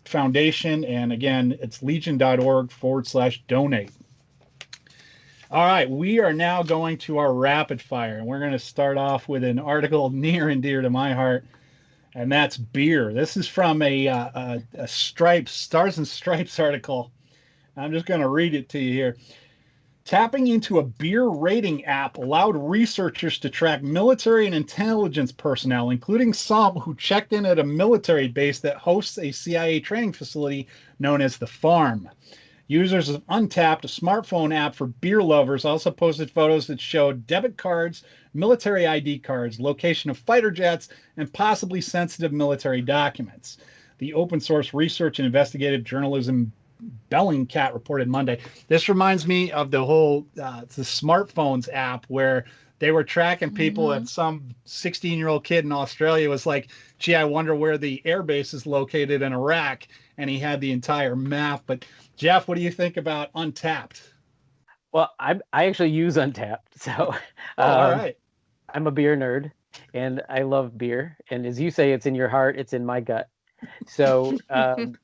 Foundation, and again, it's legion.org/donate. All right, we are now going to our rapid fire, and we're going to start off with an article near and dear to my heart, and that's beer. This is from a Stars and Stripes article. I'm just going to read it to you here. Tapping into a beer rating app allowed researchers to track military and intelligence personnel, including some who checked in at a military base that hosts a CIA training facility known as the Farm. Users of Untapped, a smartphone app for beer lovers, also posted photos that showed debit cards, military ID cards, location of fighter jets, and possibly sensitive military documents. The open source research and investigative journalism Bellingcat reported Monday. This reminds me of the whole the smartphones app where they were tracking people, and some 16-year-old kid in Australia was like, gee, I wonder where the air base is located in Iraq, and he had the entire map. But Jeff, what do you think about Untapped? Well, I actually use Untapped, so all right. I'm a beer nerd, and I love beer. And as you say, it's in your heart, it's in my gut. So I'm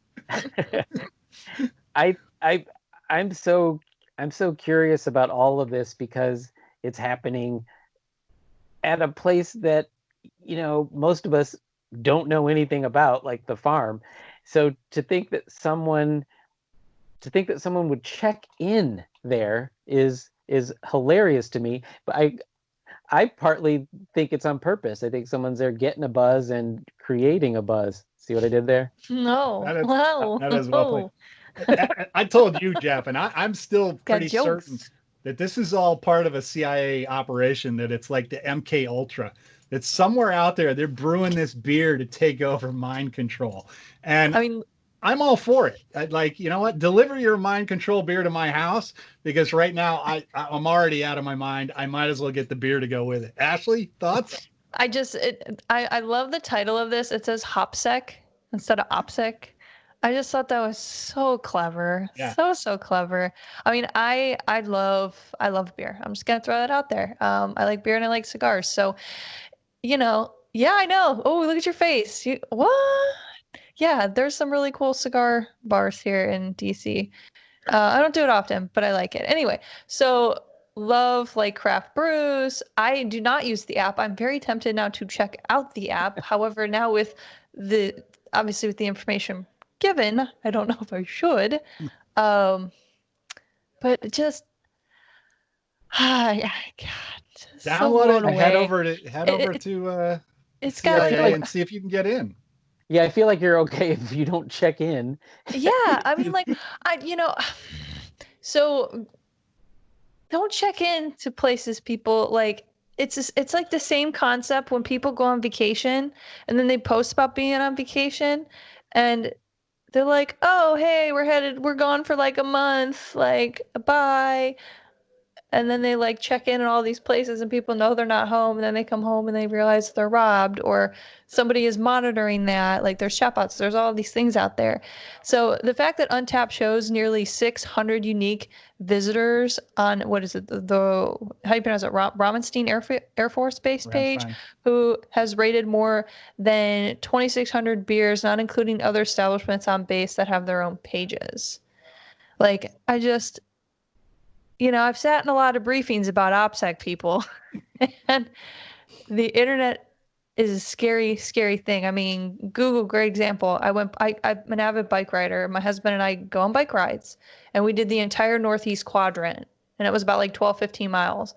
so curious about all of this because it's happening at a place that most of us don't know anything about, like the Farm. So to think that someone would check in there is hilarious to me. But I partly think it's on purpose. I think someone's there getting a buzz and creating a buzz. See what I did there? No. That is well played. I told you, Jeff, and I'm still pretty certain that this is all part of a CIA operation, that it's like the MK Ultra. That somewhere out there, they're brewing this beer to take over mind control. And I mean, I'm all for it. I'd like, you know what? Deliver your mind control beer to my house, because right now I'm already out of my mind. I might as well get the beer to go with it. Ashley, thoughts? I love the title of this. It says Hopsec instead of OPSEC. I just thought that was so clever. Yeah. So clever. I mean, I love beer. I'm just gonna throw that out there. I like beer and I like cigars. So, yeah, I know. Oh, look at your face. What? Yeah, there's some really cool cigar bars here in DC. I don't do it often, but I like it. Anyway, so love like craft brews. I do not use the app. I'm very tempted now to check out the app. However, now with the information given, I don't know if I should. But just God, download it and head over to it's got CIA and see if you can get in. Yeah, I feel like you're okay if you don't check in. Yeah, I mean, like, so don't check in to places people like. It's like the same concept when people go on vacation and then they post about being on vacation, and they're like, "Oh, hey, we're gone for like a month, like, bye." and then they like check in all these places and people know they're not home, and then they come home and they realize they're robbed, or somebody is monitoring that. Like there's chatbots, there's all these things out there. So the fact that Untapped shows nearly 600 unique visitors on, what is it, the how you pronounce it, Ramenstein Air Force Base page, Ramstein. who has rated more than 2,600 beers, not including other establishments on base that have their own pages. Like, I just, I've sat in a lot of briefings about OPSEC people, and the internet is a scary, scary thing. I mean, Google, great example. I'm an avid bike rider. My husband and I go on bike rides, and we did the entire Northeast quadrant, and it was about like 12, 15 miles.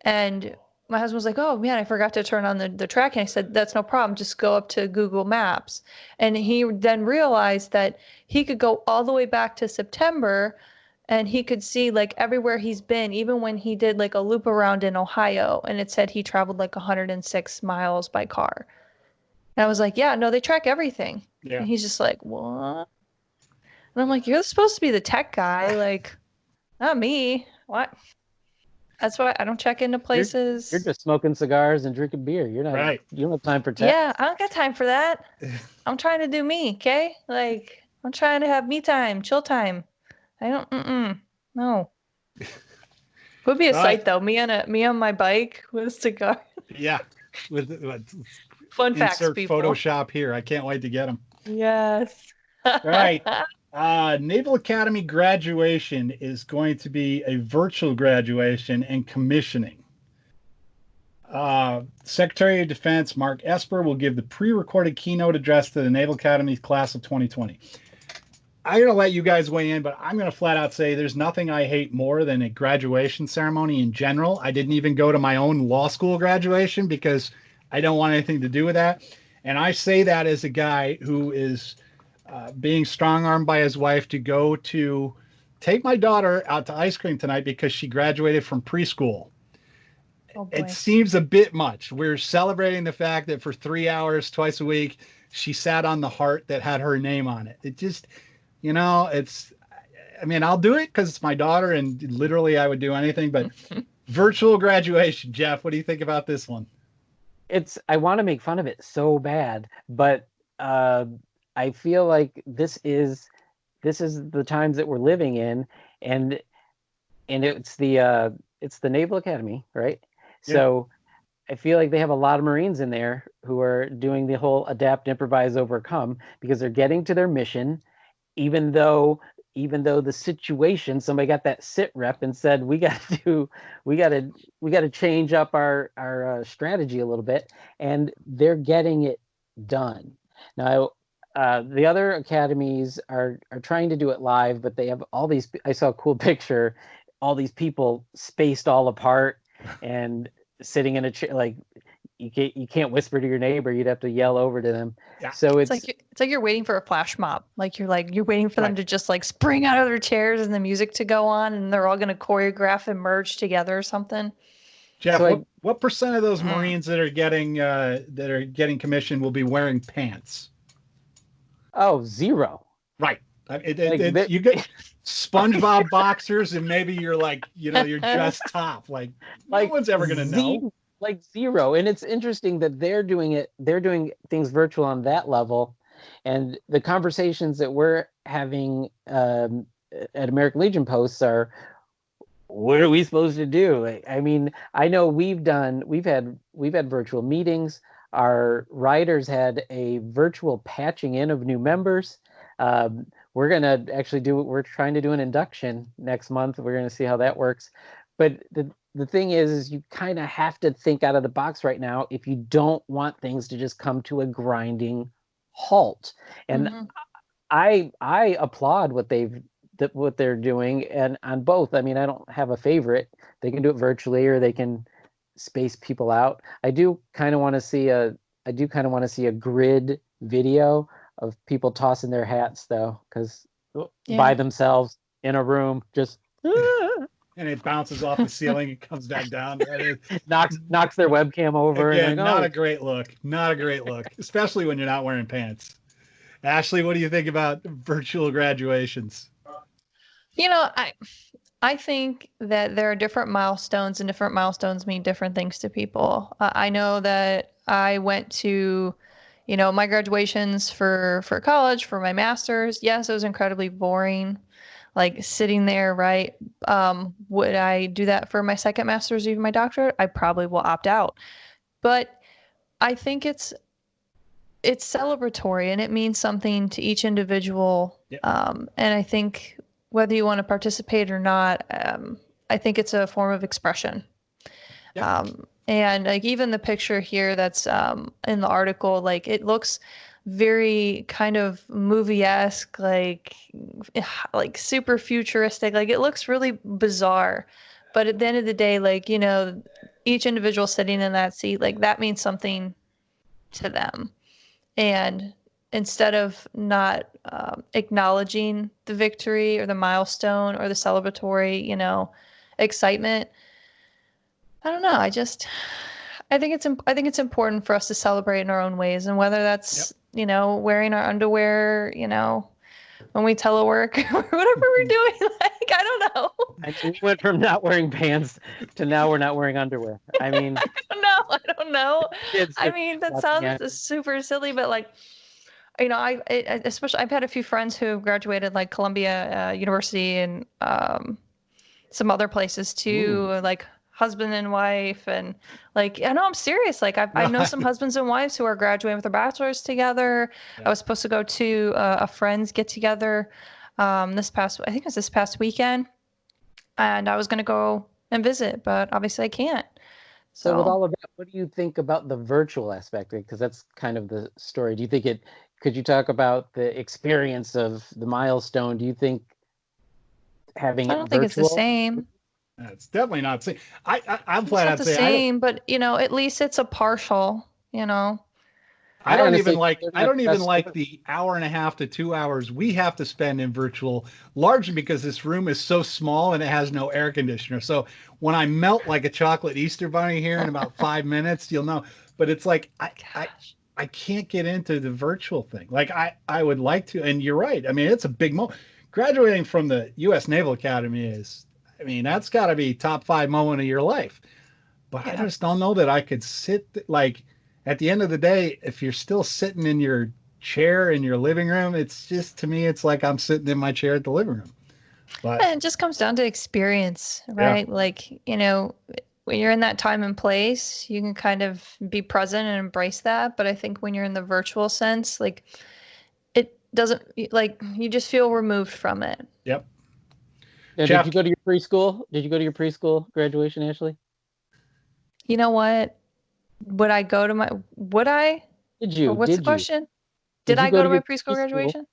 And my husband was like, oh man, I forgot to turn on the tracking. I said, that's no problem. Just go up to Google Maps. And he then realized that he could go all the way back to September, and he could see like everywhere he's been, even when he did like a loop around in Ohio, and it said he traveled like 106 miles by car. And I was like, yeah, no, they track everything. Yeah. And he's just like, what? And I'm like, you're supposed to be the tech guy, like, not me. What? That's why I don't check into places. You're just smoking cigars and drinking beer. You're not Right. You don't have time for tech. Yeah, I don't got time for that. I'm trying to do me, okay? Like, I'm trying to have me time, chill time. I don't, no. Would be a sight though. Me on my bike with a cigar. Yeah. With Fun facts, insert people. Photoshop here. I can't wait to get them. Yes. All right. Naval Academy graduation is going to be a virtual graduation and commissioning. Secretary of Defense Mark Esper will give the pre-recorded keynote address to the Naval Academy class of 2020. I'm going to let you guys weigh in, but I'm going to flat out say there's nothing I hate more than a graduation ceremony in general. I didn't even go to my own law school graduation because I don't want anything to do with that. And I say that as a guy who is being strong-armed by his wife to go to take my daughter out to ice cream tonight because she graduated from preschool. Oh boy. It seems a bit much. We're celebrating the fact that for 3 hours, twice a week, she sat on the heart that had her name on it. It just, I'll do it because it's my daughter and literally I would do anything, but virtual graduation. Jeff, what do you think about this one? I want to make fun of it so bad, but I feel like this is the times that we're living in, and it's the Naval Academy, right? Yeah. So I feel like they have a lot of Marines in there who are doing the whole adapt, improvise, overcome, because they're getting to their mission, even though the situation, somebody got that sit rep and said we got to change up our strategy a little bit, and they're getting it done. Now the other academies are trying to do it live, but they have all these. I saw a cool picture, all these people spaced all apart and sitting in a chair. Like you can't whisper to your neighbor; you'd have to yell over to them. Yeah. So it's like you're waiting for a flash mob. Like you're waiting for them to just like spring out of their chairs and the music to go on, and they're all going to choreograph and merge together or something. Jeff, so what percent of those Marines that are getting commissioned will be wearing pants? Oh, 0. Right. You get SpongeBob boxers and maybe you're like, you're just top. Like no one's ever going to know. Like 0. And it's interesting that they're doing things virtual on that level. And the conversations that we're having at American Legion posts are, what are we supposed to do? I mean, I know we've had virtual meetings. Our riders had a virtual patching in of new members. We're going to actually we're trying to do an induction next month. We're going to see how that works. But the thing is you kind of have to think out of the box right now if you don't want things to just come to a grinding halt. And I applaud what they're doing, and on both. I mean, I don't have a favorite. They can do it virtually or they can space people out. I do kind of want to see a grid video of people tossing their hats though, because by themselves in a room, just and it bounces off the ceiling and comes back down. knocks their webcam over. Again, not a great look. Not a great look, especially when you're not wearing pants. Ashley, what do you think about virtual graduations? I think that there are different milestones, and different milestones mean different things to people. I know that I went to, my graduations for college, for my master's. Yes, it was incredibly boring, like sitting there, right? Would I do that for my second master's, even my doctorate? I probably will opt out. But I think it's celebratory and it means something to each individual. Yep. And I think whether you want to participate or not, I think it's a form of expression. Yep. And like even the picture here that's in the article, like it looks very kind of movie-esque, like super futuristic. Like it looks really bizarre. But at the end of the day, like, each individual sitting in that seat, like that means something to them. And instead of not acknowledging the victory or the milestone or the celebratory, excitement, I don't know. I think it's important for us to celebrate in our own ways, and whether that's wearing our underwear, when we telework or whatever we're doing. Like I don't know. I mean, we went from not wearing pants to now we're not wearing underwear. I mean, I don't know. I mean, that sounds super silly, but like, especially I've had a few friends who graduated like Columbia University and some other places too, like husband and wife, and like I know I'm serious. Like I know some husbands and wives who are graduating with their bachelors together. Yeah. I was supposed to go to a friend's get together I think it was this past weekend, and I was going to go and visit, but obviously I can't. So with all of that, what do you think about the virtual aspect? Because that's kind of the story. Do you think could you talk about the experience of the milestone? Do you think having I don't think it's the same. It's definitely not the same. I'm It's flat not out the say same, but at least it's a partial, I don't honestly, even like they're I not don't even best like friends. the hour and a half to 2 hours we have to spend in virtual, largely because this room is so small and it has no air conditioner. So when I melt like a chocolate Easter bunny here in about 5 minutes, you'll know. But it's like I can't get into the virtual thing. Like I would like to, and you're right. I mean, it's a big moment. Graduating from the U.S. Naval Academy that's got to be top 5 moment of your life. But I just don't know that I could sit like at the end of the day, if you're still sitting in your chair in your living room, it's just to me, it's like I'm sitting in my chair at the living room. But And it just comes down to experience, right? Like, when you're in that time and place, you can kind of be present and embrace that. But I think when you're in the virtual sense, like it doesn't, like you just feel removed from it. Yep. Now, Jeff, did you go to your preschool? Did you go to your preschool graduation, Ashley? You know what? Would I? Did you? What's the question? Did you I go to my your preschool graduation?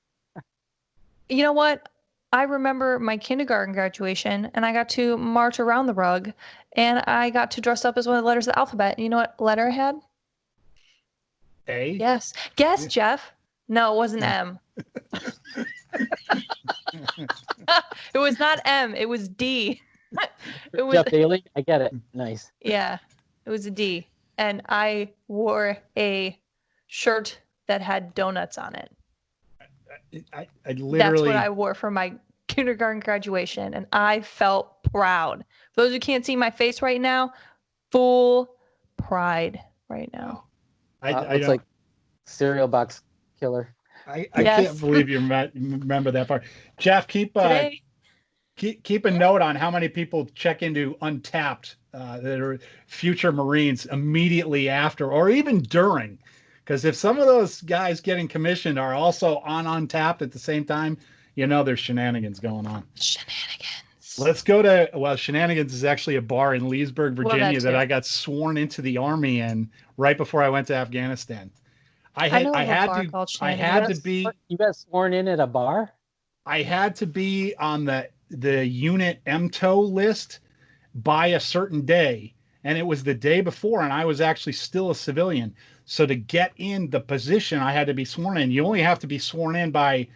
You know what? I remember my kindergarten graduation, and I got to march around the rug, and I got to dress up as one of the letters of the alphabet. You know what letter I had? A? Yes. Guess, Jeff. No, it wasn't M. It was not M. It was D. It was Jeff Daly? I get it. Nice. Yeah, it was a D. And I wore a shirt that had donuts on it. I That's literally what I wore for my kindergarten graduation, and I felt proud. For those who can't see my face right now, full pride right now. I Looks don't like cereal box killer. I Yes. can't believe you remember that part. Jeff, keep Today, a note on how many people check into Untapped that are future Marines immediately after or even during. Because if some of those guys getting commissioned are also on Untapped at the same time, there's shenanigans going on. shenanigans. Let's go to, Shenanigans is actually a bar in Leesburg, Virginia that too. I got sworn into the Army in right before I went to Afghanistan. I know of a bar called I had to Shenanigans. be You got sworn in at a bar? I had to be on the unit MTO list by a certain day, and it was the day before, and I was actually still a civilian. So to get in the position, I had to be sworn in. You only have to be sworn in by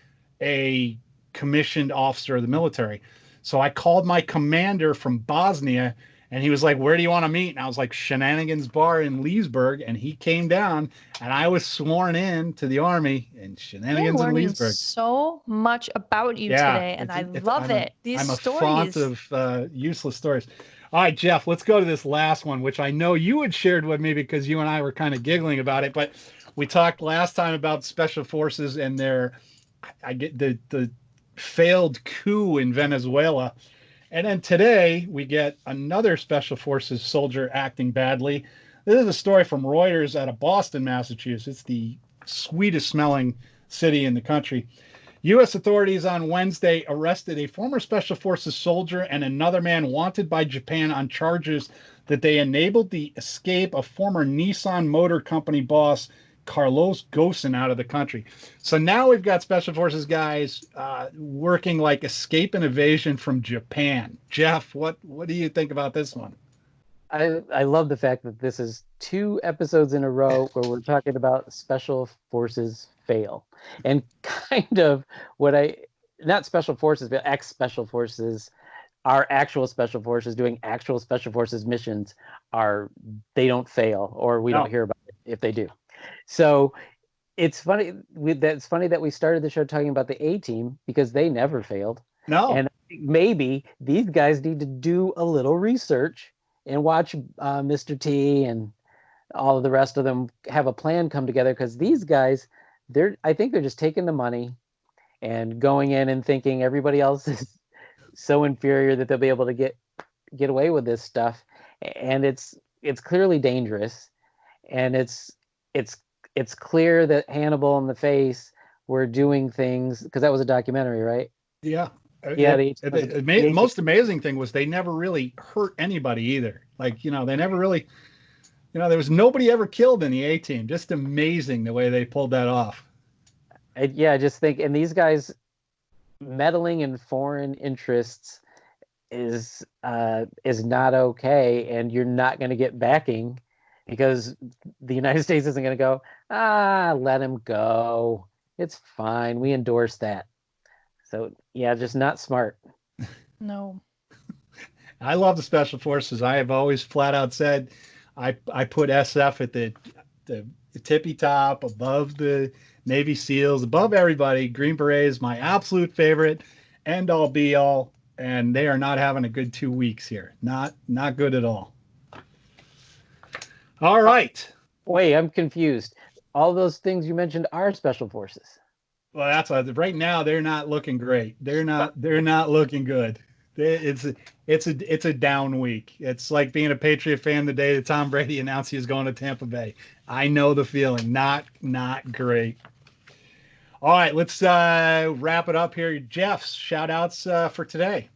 a commissioned officer of the military. So I called my commander from Bosnia And he was like, where do you want to meet? And I was like, Shenanigans Bar in Leesburg. And he came down, and I was sworn in to the Army in I'm Shenanigans in learning Leesburg. so much about you Yeah, today, and I love I'm it. These I'm a font stories. of useless stories. All right, Jeff, let's go to this last one, which I know you had shared with me because you and I were kind of giggling about it. But we talked last time about special forces and their, I get the failed coup in Venezuela. And then today we get another special forces soldier acting badly. This is a story from Reuters out of Boston, Massachusetts, the sweetest smelling city in the country. U.S. authorities on Wednesday arrested a former Special Forces soldier and another man wanted by Japan on charges that they enabled the escape of former Nissan Motor Company boss Carlos Ghosn out of the country. So now we've got Special Forces guys working like escape and evasion from Japan. Jeff, what do you think about this one? I love the fact that this is 2 episodes in a row where we're talking about special forces fail, and kind of what not special forces, but ex-special forces, our actual special forces doing actual special forces missions they don't fail, or we No. don't hear about it if they do. So it's funny that we started the show talking about the A-team because they never failed. No. And maybe these guys need to do a little research and watch Mr. T and all of the rest of them have a plan come together, because these guys, I think they're just taking the money and going in and thinking everybody else is so inferior that they'll be able to get away with this stuff, and it's clearly dangerous, and it's clear that Hannibal and the Face were doing things, because that was a documentary, right? Yeah. Yeah. The most amazing thing was they never really hurt anybody either. Like, they never really, there was nobody ever killed in the A-team. Just amazing the way they pulled that off. I just think, and these guys meddling in foreign interests is not okay, and you're not going to get backing, because the United States isn't going to go, let him go. It's fine. We endorse that. So, yeah, just not smart. No. I love the Special Forces. I have always flat out said I put SF at the tippy top, above the Navy SEALs, above everybody. Green Berets, my absolute favorite, end all be all, and they are not having a good 2 weeks here. Not good at all. All right. Wait, I'm confused. All those things you mentioned are Special Forces. Well, that's why right now they're not looking great. They're not looking good. It's a down week. It's like being a Patriot fan the day that Tom Brady announced he was going to Tampa Bay. I know the feeling. Not great. All right, let's wrap it up here. Jeff's shout outs for today.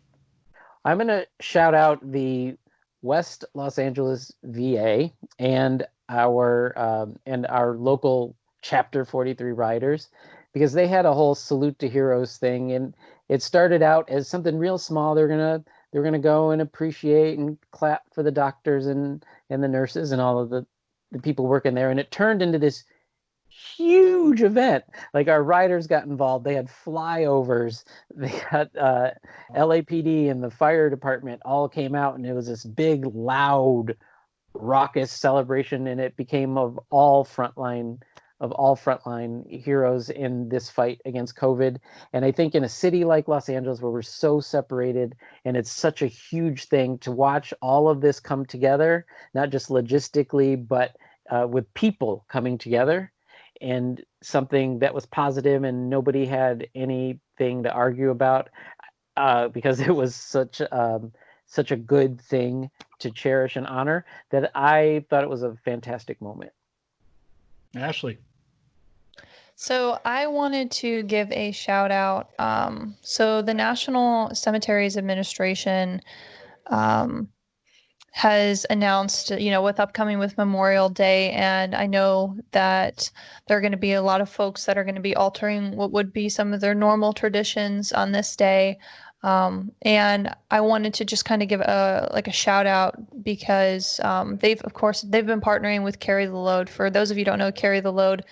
I'm going to shout out the West Los Angeles VA and our local Chapter 43 riders, because they had a whole salute to heroes thing, and it started out as something real small. They're gonna go and appreciate and clap for the doctors and the nurses and all of the people working there, and it turned into this huge event. Like, our riders got involved. They had flyovers. They had LAPD and the fire department all came out, and it was this big, loud, raucous celebration, and it became of all frontline heroes in this fight against COVID. And I think in a city like Los Angeles, where we're so separated, and it's such a huge thing to watch all of this come together, not just logistically, but with people coming together, and something that was positive and nobody had anything to argue about, because it was such a good thing to cherish and honor, that I thought it was a fantastic moment. Ashley. So I wanted to give a shout out. So the National Cemeteries Administration has announced, with upcoming with Memorial Day, and I know that there are going to be a lot of folks that are going to be altering what would be some of their normal traditions on this day. And I wanted to just kind of give a shout out, because they've been partnering with Carry the Load. For those of you who don't know, Carry the Load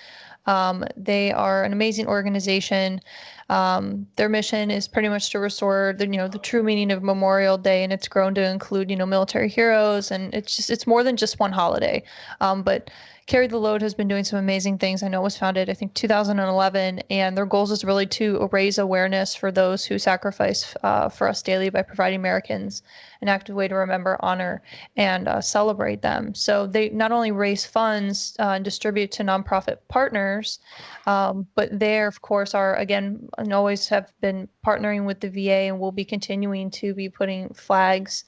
They are an amazing organization. Their mission is pretty much to restore the true meaning of Memorial Day, and it's grown to include, military heroes, and it's more than just one holiday. But Carry the Load has been doing some amazing things. I know it was founded, I think, 2011, and their goals is really to raise awareness for those who sacrifice for us daily by providing Americans an active way to remember, honor, and celebrate them. So they not only raise funds and distribute to nonprofit partners, but they, of course, are, again, and always have been partnering with the VA and will be continuing to be putting flags.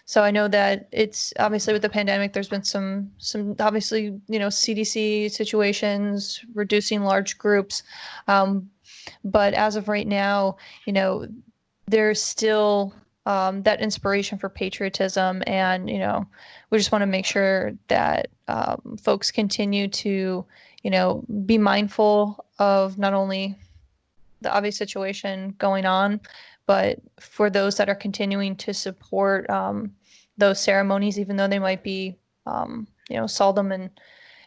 So I know that it's obviously with the pandemic, there's been some obviously, CDC situations, reducing large groups. But as of right now, there's still that inspiration for patriotism. And, we just want to make sure that folks continue to, be mindful of not only the obvious situation going on, but for those that are continuing to support those ceremonies, even though they might be, seldom and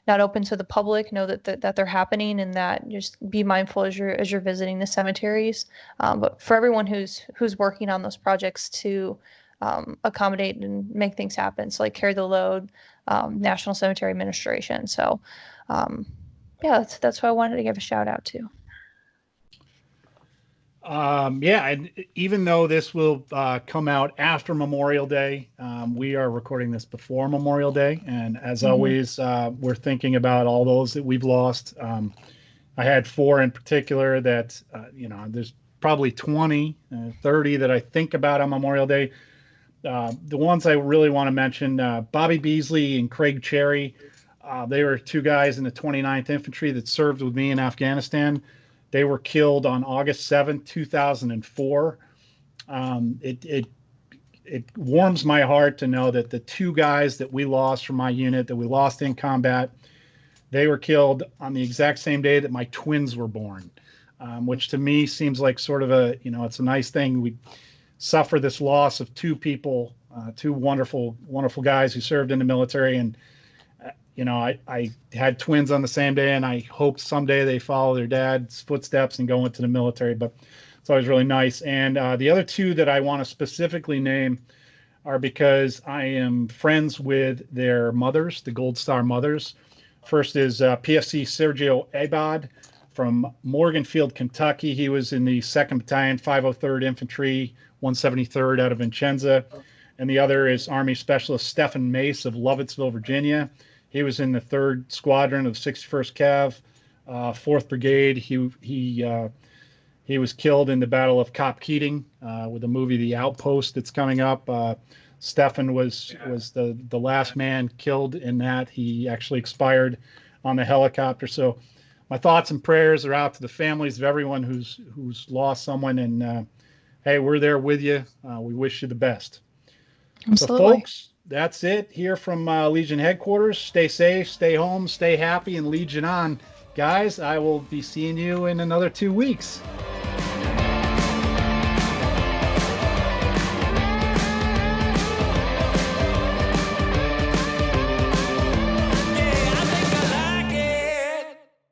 not open to the public, know that they're happening, and that just be mindful as you're visiting the cemeteries. But for everyone who's working on those projects to accommodate and make things happen, so like Carry the Load, National Cemetery Administration. So that's what I wanted to give a shout out to. And even though this will come out after Memorial Day, we are recording this before Memorial Day, and as always, we're thinking about all those that we've lost. I had 4 in particular that there's probably 20, 30 that I think about on Memorial Day. The ones I really want to mention, Bobby Beasley and Craig Cherry. They were 2 guys in the 29th Infantry that served with me in Afghanistan. They were killed on August 7th, 2004. It warms my heart to know that the 2 guys that we lost from my unit, that we lost in combat, they were killed on the exact same day that my twins were born, which to me seems like sort of it's a nice thing. We suffer this loss of 2 people, 2 wonderful, wonderful guys who served in the military. And I had twins on the same day, and I hope someday they follow their dad's footsteps and go into the military, but it's always really nice. And the other 2 that I want to specifically name are because I am friends with their mothers, the Gold Star mothers. First is Pfc Sergio Abad from Morganfield, Kentucky. He was in the 2nd Battalion, 503rd Infantry, 173rd out of Vincenza. And the other is Army Specialist Stephen Mace of Lovettsville, Virginia. He was in the 3rd Squadron of 61st Cav, 4th Brigade. He was killed in the Battle of Cop Keating with the movie The Outpost that's coming up. Stefan was the last man killed in that. He actually expired on the helicopter. So my thoughts and prayers are out to the families of everyone who's lost someone. And hey, we're there with you. We wish you the best. Absolutely. So folks, that's it here from Legion headquarters. Stay safe, stay home, stay happy, and Legion on. Guys, I will be seeing you in another 2 weeks.